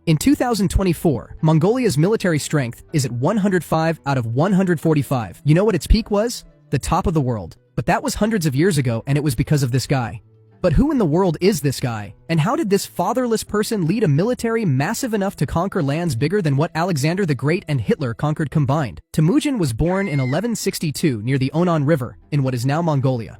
In 2024, Mongolia's military strength is at 105 out of 145. You know what its peak was? The top of the world. But that was hundreds of years ago, and it was because of this guy. But who in the world is this guy? And how did this fatherless person lead a military massive enough to conquer lands bigger than what Alexander the Great and Hitler conquered combined? Temujin was born in 1162 near the Onon River, in what is now Mongolia.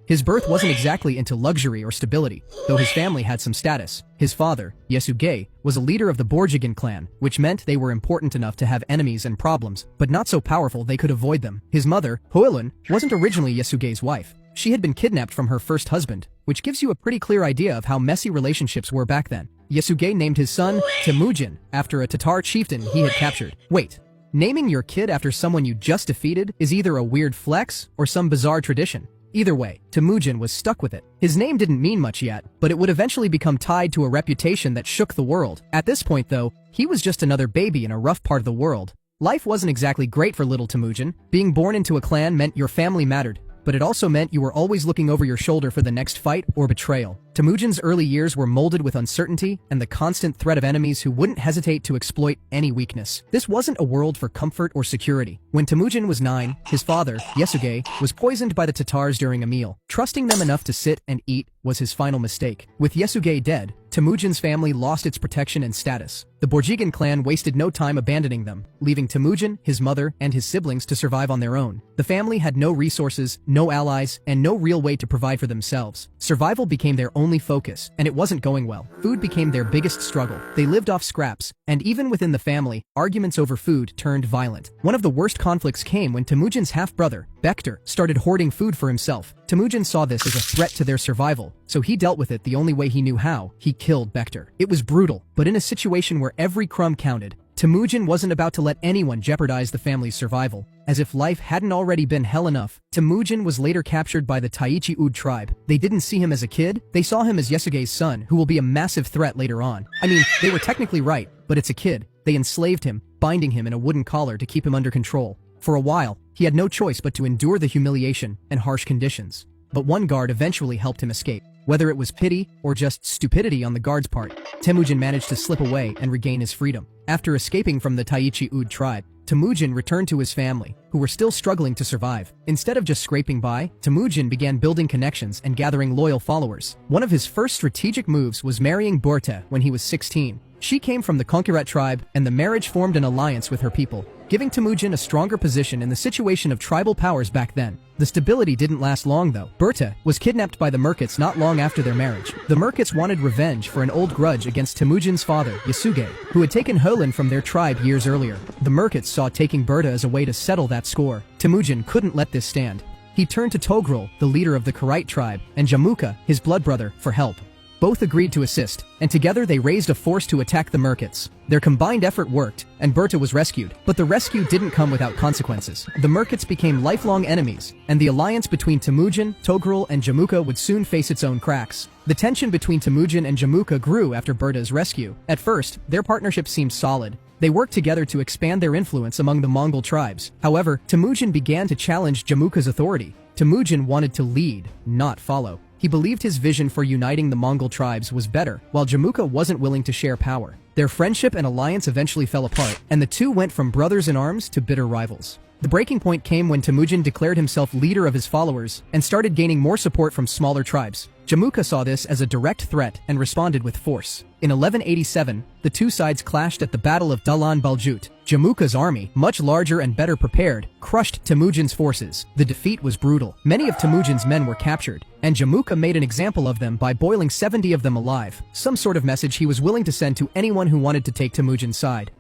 His birth wasn't exactly into luxury or stability, though his family had some status. His father, Yesugei, was a leader of the Borjigin clan, which meant they were important enough to have enemies and problems, but not so powerful they could avoid them. His mother, Hoelun, wasn't originally Yesugei's wife. She had been kidnapped from her first husband, which gives you a pretty clear idea of how messy relationships were back then. Yesugei named his son Temujin after a Tatar chieftain he had captured. Wait, naming your kid after someone you just defeated is either a weird flex or some bizarre tradition. Either way, Temujin was stuck with it. His name didn't mean much yet, but it would eventually become tied to a reputation that shook the world. At this point though, he was just another baby in a rough part of the world. Life wasn't exactly great for little Temujin. Being born into a clan meant your family mattered, but it also meant you were always looking over your shoulder for the next fight or betrayal. Temujin's early years were molded with uncertainty and the constant threat of enemies who wouldn't hesitate to exploit any weakness. This wasn't a world for comfort or security. When Temujin was 9, his father, Yesugei, was poisoned by the Tatars during a meal. Trusting them enough to sit and eat was his final mistake. With Yesugei dead, Temujin's family lost its protection and status. The Borjigin clan wasted no time abandoning them, leaving Temujin, his mother, and his siblings to survive on their own. The family had no resources, no allies, and no real way to provide for themselves. Survival became their only focus, and it wasn't going well. Food became their biggest struggle. They lived off scraps, and even within the family, arguments over food turned violent. One of the worst conflicts came when Temujin's half-brother, Bektar, started hoarding food for himself. Temujin saw this as a threat to their survival, so he dealt with it the only way he knew how. He killed Bektar. It was brutal, but in a situation where every crumb counted, Temujin wasn't about to let anyone jeopardize the family's survival. As if life hadn't already been hell enough, Temujin was later captured by the Taichi Ud tribe. They didn't see him as a kid, they saw him as Yesugei's son, who will be a massive threat later on. I mean, they were technically right, but it's a kid. They enslaved him, binding him in a wooden collar to keep him under control. For a while, he had no choice but to endure the humiliation and harsh conditions. But one guard eventually helped him escape. Whether it was pity or just stupidity on the guard's part, Temujin managed to slip away and regain his freedom. After escaping from the Taichi Ud tribe, Temujin returned to his family, who were still struggling to survive. Instead of just scraping by, Temujin began building connections and gathering loyal followers. One of his first strategic moves was marrying Borte when he was 16. She came from the Konkirat tribe, and the marriage formed an alliance with her people, giving Temujin a stronger position in the situation of tribal powers back then. The stability didn't last long though. Berta was kidnapped by the Merkits not long after their marriage. The Merkits wanted revenge for an old grudge against Temujin's father, Yesugei, who had taken Hoelun from their tribe years earlier. The Merkits saw taking Berta as a way to settle that score. Temujin couldn't let this stand. He turned to Togrul, the leader of the Karite tribe, and Jamuka, his blood brother, for help. Both agreed to assist, and together they raised a force to attack the Merkits. Their combined effort worked, and Berta was rescued. But the rescue didn't come without consequences. The Merkits became lifelong enemies, and the alliance between Temujin, Togrul, and Jamuka would soon face its own cracks. The tension between Temujin and Jamuka grew after Berta's rescue. At first, their partnership seemed solid. They worked together to expand their influence among the Mongol tribes. However, Temujin began to challenge Jamuka's authority. Temujin wanted to lead, not follow. He believed his vision for uniting the Mongol tribes was better, while Jamuka wasn't willing to share power. Their friendship and alliance eventually fell apart, and the two went from brothers in arms to bitter rivals. The breaking point came when Temujin declared himself leader of his followers and started gaining more support from smaller tribes. Jamuka saw this as a direct threat and responded with force. In 1187, the two sides clashed at the Battle of Dalan Baljut. Jamuka's army, much larger and better prepared, crushed Temujin's forces. The defeat was brutal. Many of Temujin's men were captured, and Jamuka made an example of them by boiling 70 of them alive, some sort of message he was willing to send to anyone who wanted to take Temujin's side.